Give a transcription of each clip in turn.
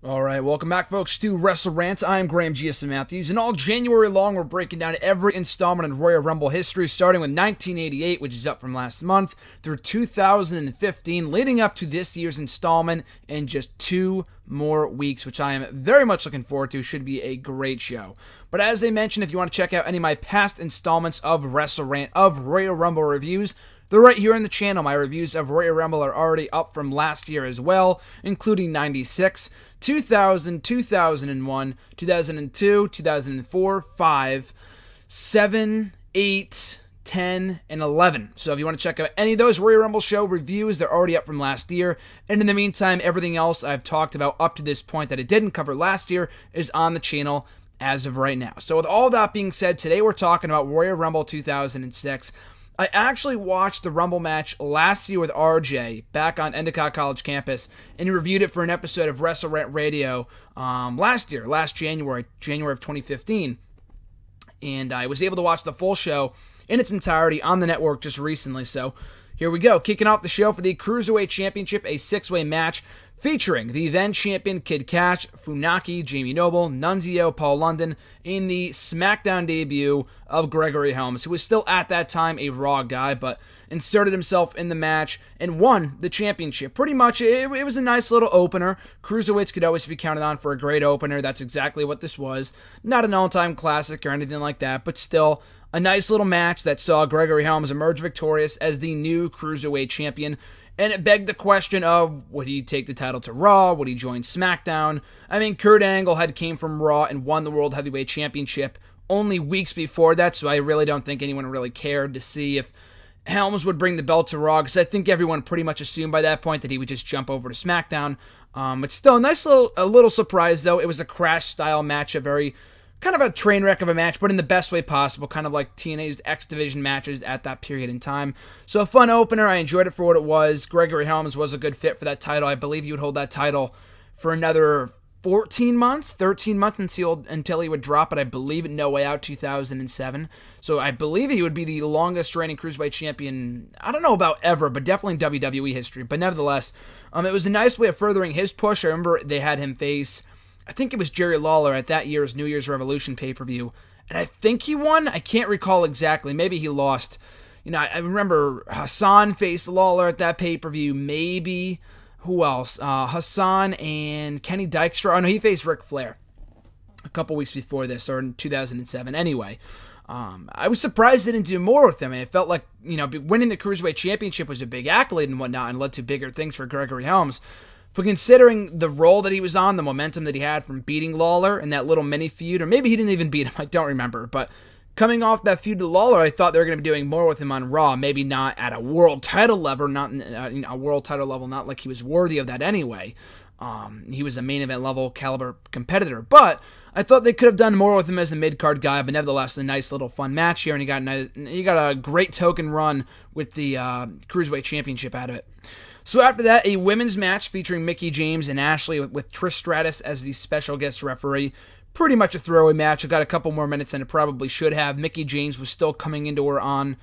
Alright, welcome back folks to WrestleRant. I'm Graham G.S. Matthews, and all January long we're breaking down every installment of Royal Rumble history, starting with 1988, which is up from last month, through 2015, leading up to this year's installment in just 2 more weeks, which I am very much looking forward to. Should be a great show. But as I mentioned, if you want to check out any of my past installments of WrestleRant, of Royal Rumble reviews, they're right here on the channel. My reviews of Royal Rumble are already up from last year as well, including 96, 2000, 2001, 2002, 2004, 5, 7, 8, 10, and 11. So if you want to check out any of those Royal Rumble show reviews, they're already up from last year. And in the meantime, everything else I've talked about up to this point that I didn't cover last year is on the channel as of right now. So with all that being said, today we're talking about Royal Rumble 2006. I actually watched the Rumble match last year with RJ back on Endicott College campus and reviewed it for an episode of WrestleRant Radio last January of 2015. And I was able to watch the full show in its entirety on the network just recently. So here we go. Kicking off the show for the Cruiserweight Championship, a 6-way match featuring the then champion Kid Cash, Funaki, Jamie Noble, Nunzio, Paul London, in the SmackDown debut of Gregory Helms, who was still at that time a Raw guy, but inserted himself in the match and won the championship. Pretty much, it was a nice little opener. Cruiserweights could always be counted on for a great opener. That's exactly what this was. Not an all-time classic or anything like that, but still a nice little match that saw Gregory Helms emerge victorious as the new Cruiserweight champion. And it begged the question of, would he take the title to Raw? Would he join SmackDown? I mean, Kurt Angle had came from Raw and won the World Heavyweight Championship only weeks before that, so I really don't think anyone really cared to see if Helms would bring the belt to Raw, because I think everyone pretty much assumed by that point that he would just jump over to SmackDown. It's still a nice little surprise, though. It was a Crash-style match, a very kind of a train wreck of a match, but in the best way possible, kind of like TNA's X Division matches at that period in time. So a fun opener. I enjoyed it for what it was. Gregory Helms was a good fit for that title. I believe he would hold that title for another 13 months until he would drop it, I believe, at No Way Out 2007. So I believe he would be the longest reigning Cruiserweight champion, I don't know about ever, but definitely in WWE history. But nevertheless, it was a nice way of furthering his push. I remember they had him face, I think it was Jerry Lawler at that year's New Year's Revolution pay-per-view, and I think he won. I can't recall exactly. Maybe he lost. You know, I remember Hassan faced Lawler at that pay-per-view. Maybe, who else? Hassan and Kenny Dykstra. Oh, no, he faced Ric Flair a couple weeks before this, or in 2007. Anyway, I was surprised they didn't do more with him. I felt like, you know, winning the Cruiserweight Championship was a big accolade and whatnot, and led to bigger things for Gregory Helms. But considering the role that he was on, the momentum that he had from beating Lawler in that little mini feud, or maybe he didn't even beat him, I don't remember, but coming off that feud to Lawler, I thought they were going to be doing more with him on Raw, maybe not at a world title level, not like he was worthy of that anyway. He was a main event level caliber competitor, but I thought they could have done more with him as a mid-card guy, but nevertheless, a nice little fun match here, and he got a great token run with the Cruiserweight Championship out of it. So after that, a women's match featuring Mickie James and Ashley with Trish Stratus as the special guest referee. Pretty much a throwaway match. It got a couple more minutes than it probably should have. Mickie James was still coming into her own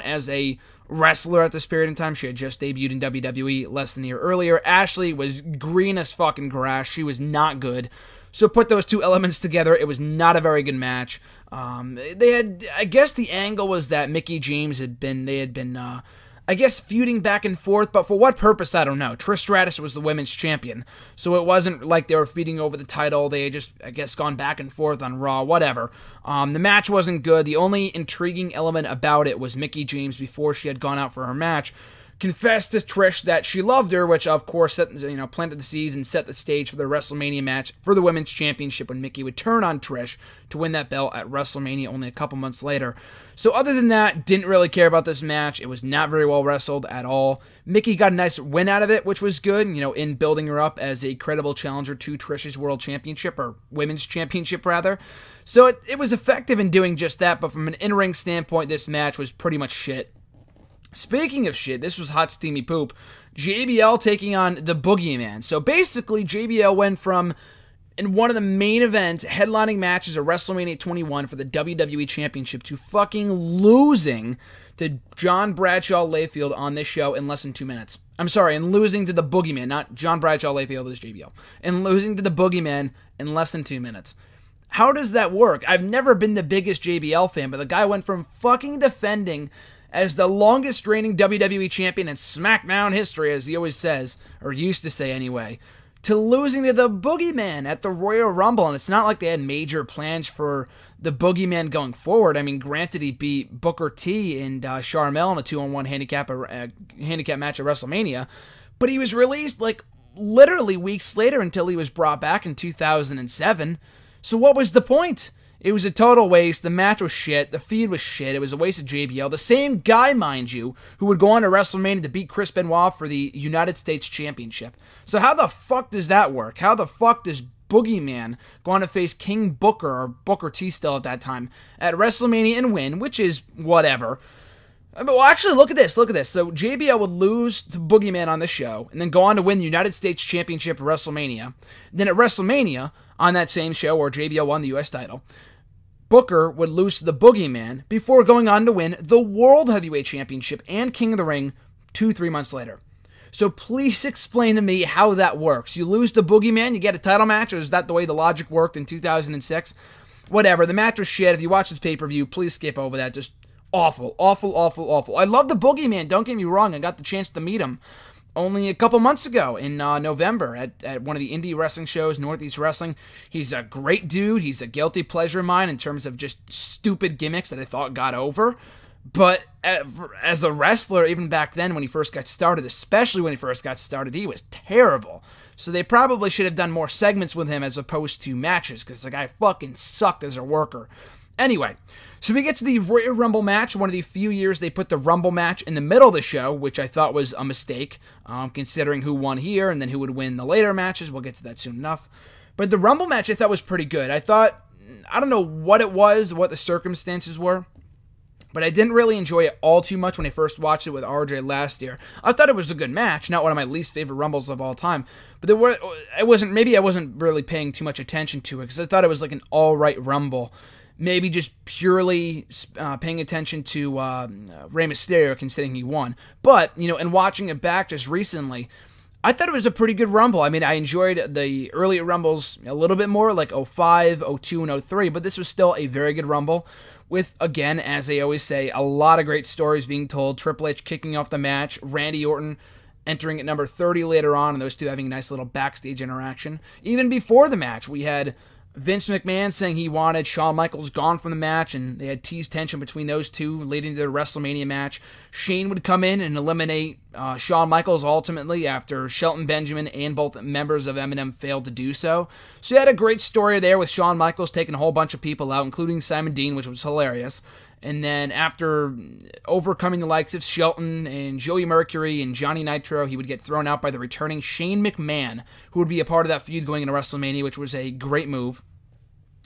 as a wrestler at this period in time. She had just debuted in WWE less than a year earlier. Ashley was green as fucking grass. She was not good. So put those two elements together, it was not a very good match. I guess the angle was that Mickie James had been feuding back and forth, but for what purpose, I don't know. Trish Stratus was the women's champion, so it wasn't like they were feuding over the title. They had just, I guess, gone back and forth on Raw, whatever. The match wasn't good. The only intriguing element about it was Mickie James, before she had gone out for her match, confessed to Trish that she loved her, which of course planted the seeds and set the stage for the WrestleMania match for the Women's Championship, when Mickie would turn on Trish to win that belt at WrestleMania only a couple months later. So other than that, didn't really care about this match. It was not very well wrestled at all. Mickie got a nice win out of it, which was good, in building her up as a credible challenger to Trish's World Championship, or Women's Championship rather. So it was effective in doing just that, but from an in-ring standpoint, this match was pretty much shit. Speaking of shit, this was hot steamy poop. JBL taking on the Boogeyman. So basically, JBL went from in one of the main events, headlining matches of WrestleMania 21 for the WWE Championship to fucking losing to John Bradshaw Layfield on this show in less than 2 minutes. I'm sorry, and losing to the Boogeyman, not John Bradshaw Layfield as JBL, and losing to the Boogeyman in less than 2 minutes. How does that work? I've never been the biggest JBL fan, but the guy went from fucking defending as the longest reigning WWE champion in SmackDown history, as he always says, or used to say anyway, to losing to the Boogeyman at the Royal Rumble. And it's not like they had major plans for the Boogeyman going forward. I mean, granted, he beat Booker T and Sharmell in a 2-on-1 handicap match at WrestleMania, but he was released like literally weeks later until he was brought back in 2007. So what was the point? It was a total waste. The match was shit. The feud was shit. It was a waste of JBL. The same guy, mind you, who would go on to WrestleMania to beat Chris Benoit for the United States Championship. So how the fuck does that work? How the fuck does Boogeyman go on to face King Booker, or Booker T still at that time, at WrestleMania and win, which is whatever. Well, actually, look at this. Look at this. So JBL would lose to Boogeyman on the show and then go on to win the United States Championship at WrestleMania. Then at WrestleMania, on that same show where JBL won the U.S. title, Booker would lose to the Boogeyman before going on to win the World Heavyweight Championship and King of the Ring 2-3 months later. So please explain to me how that works. You lose to Boogeyman, you get a title match, or is that the way the logic worked in 2006? Whatever, the match was shit. If you watch this pay-per-view, please skip over that. Just awful, awful, awful, awful. I love the Boogeyman, don't get me wrong. I got the chance to meet him only a couple months ago in November at one of the indie wrestling shows, Northeast Wrestling. He's a great dude. He's a guilty pleasure of mine in terms of just stupid gimmicks that I thought got over. But as a wrestler, even back then when he first got started, especially when he first got started, he was terrible. So they probably should have done more segments with him as opposed to matches, because the guy fucking sucked as a worker. Anyway, so we get to the Royal Rumble match, one of the few years they put the Rumble match in the middle of the show, which I thought was a mistake, considering who won here and then who would win the later matches. We'll get to that soon enough. But the Rumble match I thought was pretty good. I don't know what it was, what the circumstances were, but I didn't really enjoy it all too much when I first watched it with RJ last year. I thought it was a good match, not one of my least favorite Rumbles of all time, but I wasn't really paying too much attention to it, because I thought it was like an alright Rumble. Maybe just purely paying attention to Rey Mysterio, considering he won. But, in watching it back just recently, I thought it was a pretty good Rumble. I mean, I enjoyed the earlier Rumbles a little bit more, like 05, 02, and 03, but this was still a very good Rumble with, again, as they always say, a lot of great stories being told. Triple H kicking off the match, Randy Orton entering at number 30 later on, and those two having a nice little backstage interaction. Even before the match, we had Vince McMahon saying he wanted Shawn Michaels gone from the match, and they had teased tension between those two leading to the WrestleMania match. Shane would come in and eliminate Shawn Michaels ultimately after Shelton Benjamin and both members of Eminem failed to do so. So you had a great story there with Shawn Michaels taking a whole bunch of people out, including Simon Dean, which was hilarious. And then after overcoming the likes of Shelton and Joey Mercury and Johnny Nitro, he would get thrown out by the returning Shane McMahon, who would be a part of that feud going into WrestleMania, which was a great move.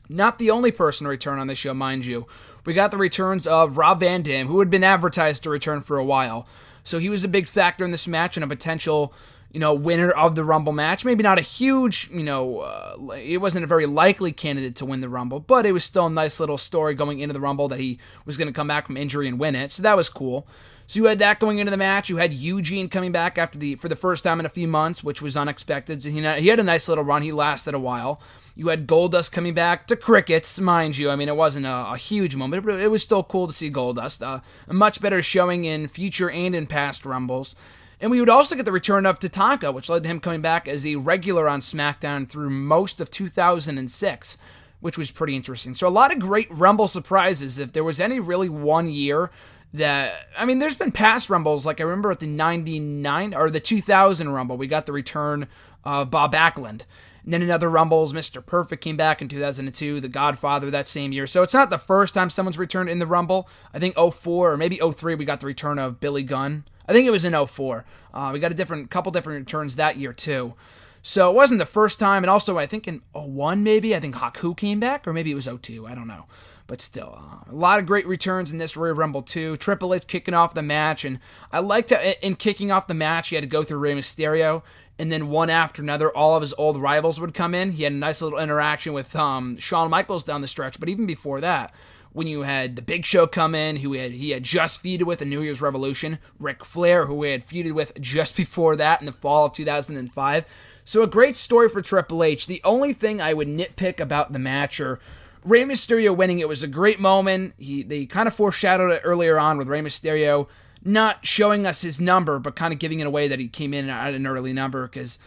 Not the only person to return on this show, mind you. We got the returns of Rob Van Dam, who had been advertised to return for a while. So he was a big factor in this match and a potential, winner of the Rumble match. Maybe not a huge, it wasn't a very likely candidate to win the Rumble, but it was still a nice little story going into the Rumble that he was going to come back from injury and win it. So that was cool. So you had that going into the match. You had Eugene coming back for the first time in a few months, which was unexpected. So he had a nice little run. He lasted a while. You had Goldust coming back to crickets, mind you. I mean, it wasn't a huge moment, but it was still cool to see Goldust. A much better showing in future and in past Rumbles. And we would also get the return of Tatanka, which led to him coming back as a regular on SmackDown through most of 2006, which was pretty interesting. So a lot of great Rumble surprises. If there was any really one year there's been past Rumbles, like I remember at the 99 or the 2000 Rumble, we got the return of Bob Backlund. And then in other Rumbles, Mr. Perfect came back in 2002, The Godfather that same year. So it's not the first time someone's returned in the Rumble. I think 04 or maybe 03 we got the return of Billy Gunn. I think it was in 04. We got couple different returns that year too. So it wasn't the first time. And also I think in 01 maybe, I think Haku came back, or maybe it was 02. I don't know. But still, a lot of great returns in this Royal Rumble too. Triple H kicking off the match, and I liked in kicking off the match, he had to go through Rey Mysterio, and then one after another, all of his old rivals would come in. He had a nice little interaction with Shawn Michaels down the stretch, but even before that, when you had the Big Show come in, he had just feuded with in New Year's Revolution, Ric Flair, who he had feuded with just before that in the fall of 2005. So a great story for Triple H. The only thing I would nitpick about the match, or Rey Mysterio winning, it was a great moment. They kind of foreshadowed it earlier on with Rey Mysterio not showing us his number, but kind of giving it away that he came in at an early number, because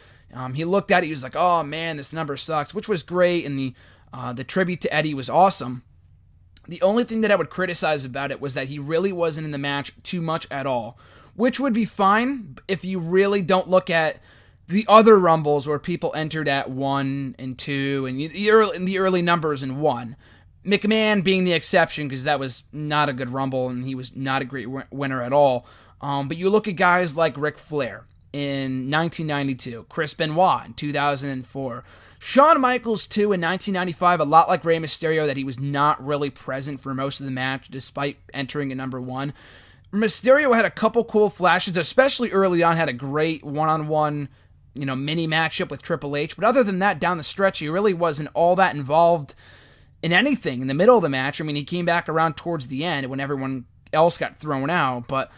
he looked at it, he was like, oh man, this number sucks, which was great, and the tribute to Eddie was awesome. The only thing that I would criticize about it was that he really wasn't in the match too much at all, which would be fine if you really don't look at the other Rumbles where people entered at 1 and 2 and the early numbers in 1. McMahon being the exception, because that was not a good Rumble and he was not a great winner at all. But you look at guys like Ric Flair in 1992, Chris Benoit in 2004, Shawn Michaels, too, in 1995, a lot like Rey Mysterio, that he was not really present for most of the match, despite entering at number 1. Mysterio had a couple cool flashes, especially early on, had a great one-on-one, mini matchup with Triple H. But other than that, down the stretch, he really wasn't all that involved in anything in the middle of the match. I mean, he came back around towards the end when everyone else got thrown out, but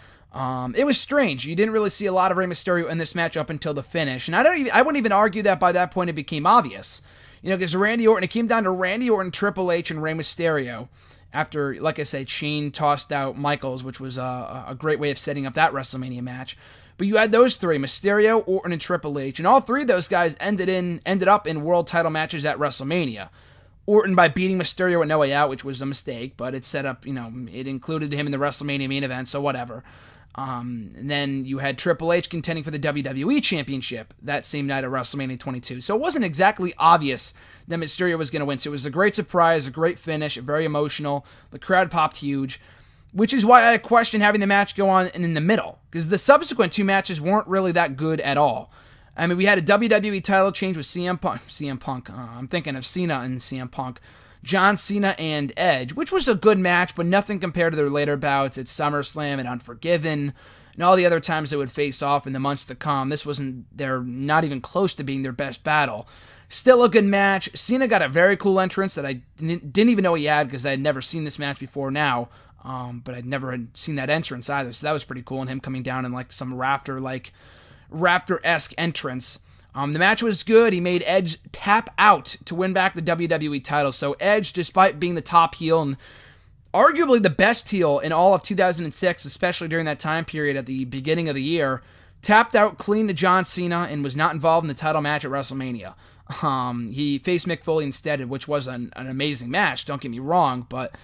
it was strange. You didn't really see a lot of Rey Mysterio in this match up until the finish, and I wouldn't even argue that by that point it became obvious. Because Randy Orton, it came down to Randy Orton, Triple H, and Rey Mysterio after, like I said, Shane tossed out Michaels, which was a great way of setting up that WrestleMania match. But you had those three, Mysterio, Orton, and Triple H, and all three of those guys ended up in world title matches at WrestleMania. Orton by beating Mysterio at No Way Out, which was a mistake, but it set up, it included him in the WrestleMania main event, so whatever. And then you had Triple H contending for the WWE Championship that same night at WrestleMania 22. So it wasn't exactly obvious that Mysterio was going to win. So it was a great surprise, a great finish, very emotional. The crowd popped huge, which is why I question having the match go on in the middle, because the subsequent two matches weren't really that good at all. I mean, we had a WWE title change with CM Punk. I'm thinking of Cena and CM Punk. John Cena and Edge, which was a good match, but nothing compared to their later bouts at SummerSlam and Unforgiven, and all the other times they would face off in the months to come. This wasn't, they're not even close to being their best battle. Still a good match. Cena got a very cool entrance that I didn't even know he had, because I had never seen this match before now, but I'd never had seen that entrance either, so that was pretty cool, and him coming down in like some Raptor-esque entrance. The match was good. He made Edge tap out to win back the WWE title. So Edge, despite being the top heel and arguably the best heel in all of 2006, especially during that time period at the beginning of the year, tapped out clean to John Cena and was not involved in the title match at WrestleMania. He faced Mick Foley instead, which was an amazing match, don't get me wrong, but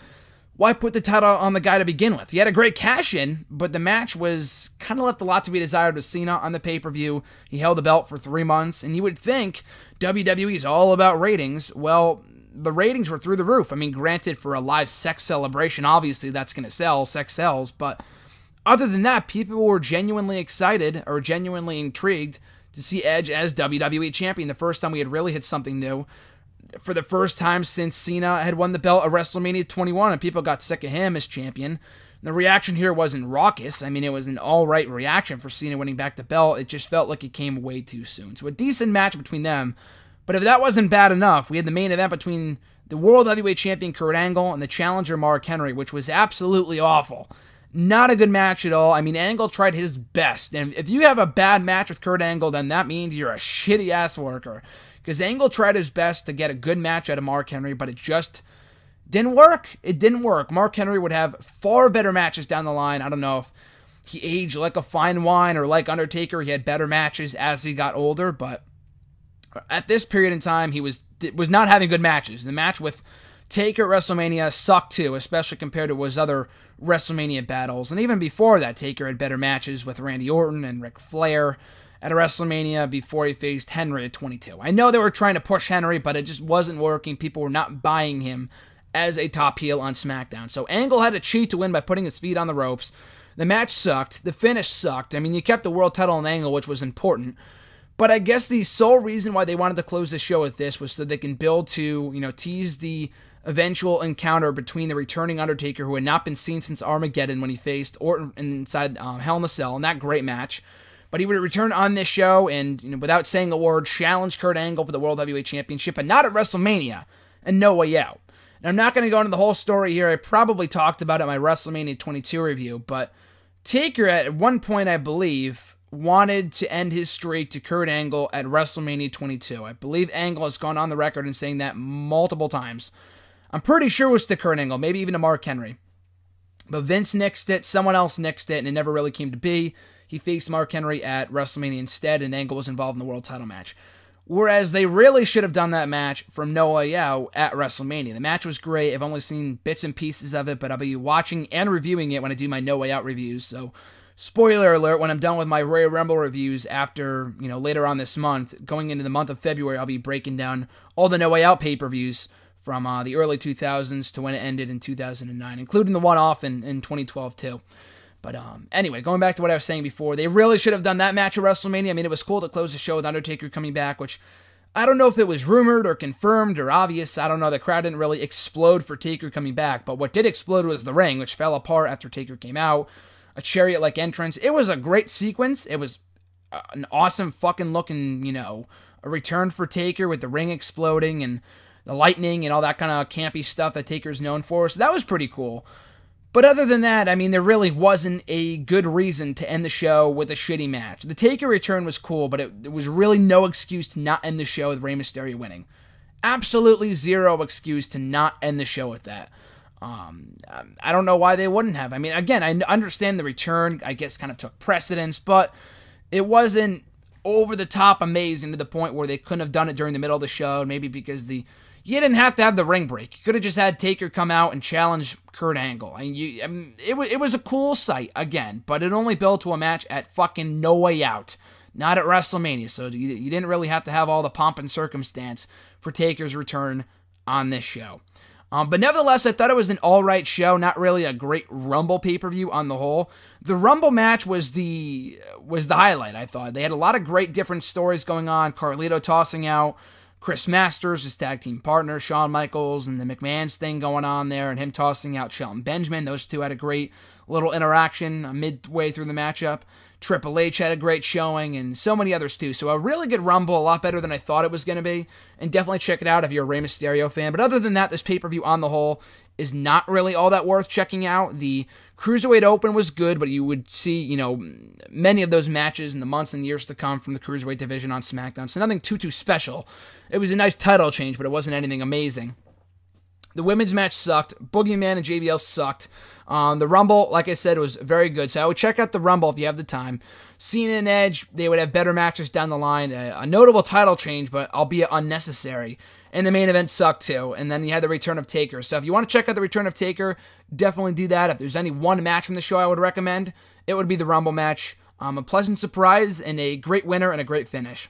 why put the title on the guy to begin with? He had a great cash-in, but the match was kind of left a lot to be desired with Cena on the pay-per-view. He held the belt for 3 months, and you would think WWE is all about ratings. Well, the ratings were through the roof. I mean, granted, for a live sex celebration, obviously that's going to sell. Sex sells, but other than that, people were genuinely excited or genuinely intrigued to see Edge as WWE Champion. The first time we had really hit something new. For the first time since Cena had won the belt at WrestleMania 21, and people got sick of him as champion. The reaction here wasn't raucous. I mean, it was an all-right reaction for Cena winning back the belt. It just felt like it came way too soon. So a decent match between them. But if that wasn't bad enough, we had the main event between the World Heavyweight Champion Kurt Angle and the challenger Mark Henry, which was absolutely awful. Not a good match at all. I mean, Angle tried his best. And if you have a bad match with Kurt Angle, then that means you're a shitty-ass worker. Because Angle tried his best to get a good match out of Mark Henry, but it just didn't work. It didn't work. Mark Henry would have far better matches down the line. I don't know if he aged like a fine wine or like Undertaker. He had better matches as he got older, but at this period in time, he was not having good matches. The match with Taker at WrestleMania sucked too, especially compared to his other WrestleMania battles. And even before that, Taker had better matches with Randy Orton and Ric Flair at a WrestleMania before he faced Henry at 22. I know they were trying to push Henry, but it just wasn't working. People were not buying him as a top heel on SmackDown. So Angle had to cheat to win by putting his feet on the ropes. The match sucked. The finish sucked. I mean, you kept the world title on Angle, which was important. But I guess the sole reason why they wanted to close the show with this was so they can build to, tease the eventual encounter between the returning Undertaker, who had not been seen since Armageddon when he faced Orton inside Hell in a Cell in that great match. But he would return on this show and, without saying a word, challenge Kurt Angle for the World Heavyweight Championship, and not at WrestleMania, and No Way Out. Now, I'm not going to go into the whole story here. I probably talked about it in my WrestleMania 22 review, but Taker, at one point, I believe, wanted to end his streak to Kurt Angle at WrestleMania 22. I believe Angle has gone on the record in saying that multiple times. I'm pretty sure it was to Kurt Angle, maybe even to Mark Henry. But Vince nixed it, someone else nixed it, and it never really came to be. He faced Mark Henry at WrestleMania instead, and Angle was involved in the world title match. Whereas they really should have done that match from No Way Out at WrestleMania. The match was great. I've only seen bits and pieces of it, but I'll be watching and reviewing it when I do my No Way Out reviews. So, spoiler alert, when I'm done with my Royal Rumble reviews after, later on this month, going into the month of February, I'll be breaking down all the No Way Out pay-per-views from the early 2000s to when it ended in 2009, including the one-off in 2012 too. But anyway, going back to what I was saying before, they really should have done that match at WrestleMania. I mean, it was cool to close the show with Undertaker coming back, which I don't know if it was rumored or confirmed or obvious. I don't know. The crowd didn't really explode for Taker coming back, but what did explode was the ring, which fell apart after Taker came out. A chariot-like entrance. It was a great sequence. It was an awesome fucking looking, a return for Taker with the ring exploding and the lightning and all that kind of campy stuff that Taker's known for. So that was pretty cool. But other than that, I mean, there really wasn't a good reason to end the show with a shitty match. The Taker return was cool, but it was really no excuse to not end the show with Rey Mysterio winning. Absolutely zero excuse to not end the show with that. I don't know why they wouldn't have. I mean, again, I understand the return, I guess, kind of took precedence, but it wasn't over-the-top amazing to the point where they couldn't have done it during the middle of the show, maybe because you didn't have to have the ring break. You could have just had Taker come out and challenge Kurt Angle. It was a cool sight, again, but it only built to a match at fucking No Way Out, not at WrestleMania, so you didn't really have to have all the pomp and circumstance for Taker's return on this show. But nevertheless, I thought it was an alright show, not really a great Rumble pay-per-view on the whole. The Rumble match was the highlight, I thought. They had a lot of great different stories going on. Carlito tossing out Chris Masters, his tag team partner, Shawn Michaels, and the McMahon's thing going on there, and him tossing out Shelton Benjamin. Those two had a great little interaction midway through the matchup. Triple H had a great showing, and so many others too. So a really good Rumble, a lot better than I thought it was going to be. And definitely check it out if you're a Rey Mysterio fan. But other than that, this pay-per-view on the whole is not really all that worth checking out. The Cruiserweight Open was good, but you would see, many of those matches in the months and years to come from the Cruiserweight division on SmackDown. So nothing too special. It was a nice title change, but it wasn't anything amazing. The women's match sucked. Boogeyman and JBL sucked. The Rumble, like I said, was very good. So I would check out the Rumble if you have the time. Cena and Edge, they would have better matches down the line. A notable title change, but albeit unnecessary. And the main event sucked too. And then you had the return of Taker. So if you want to check out the return of Taker, definitely do that. If there's any one match from the show I would recommend, it would be the Rumble match. A pleasant surprise and a great winner and a great finish.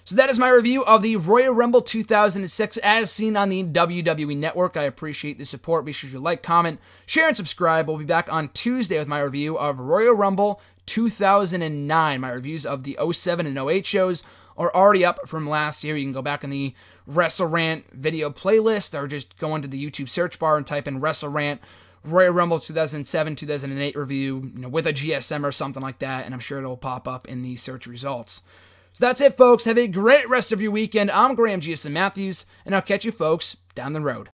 So that is my review of the Royal Rumble 2006 as seen on the WWE Network. I appreciate the support. Be sure to like, comment, share, and subscribe. We'll be back on Tuesday with my review of Royal Rumble 2009. My reviews of the 07 and 08 shows are already up from last year. You can go back in the WrestleRant video playlist or just go into the YouTube search bar and type in WrestleRant Royal Rumble 2007-2008 review, with a GSM or something like that, and I'm sure it'll pop up in the search results. So that's it, folks. Have a great rest of your weekend. I'm Graham GSM Matthews, and I'll catch you folks down the road.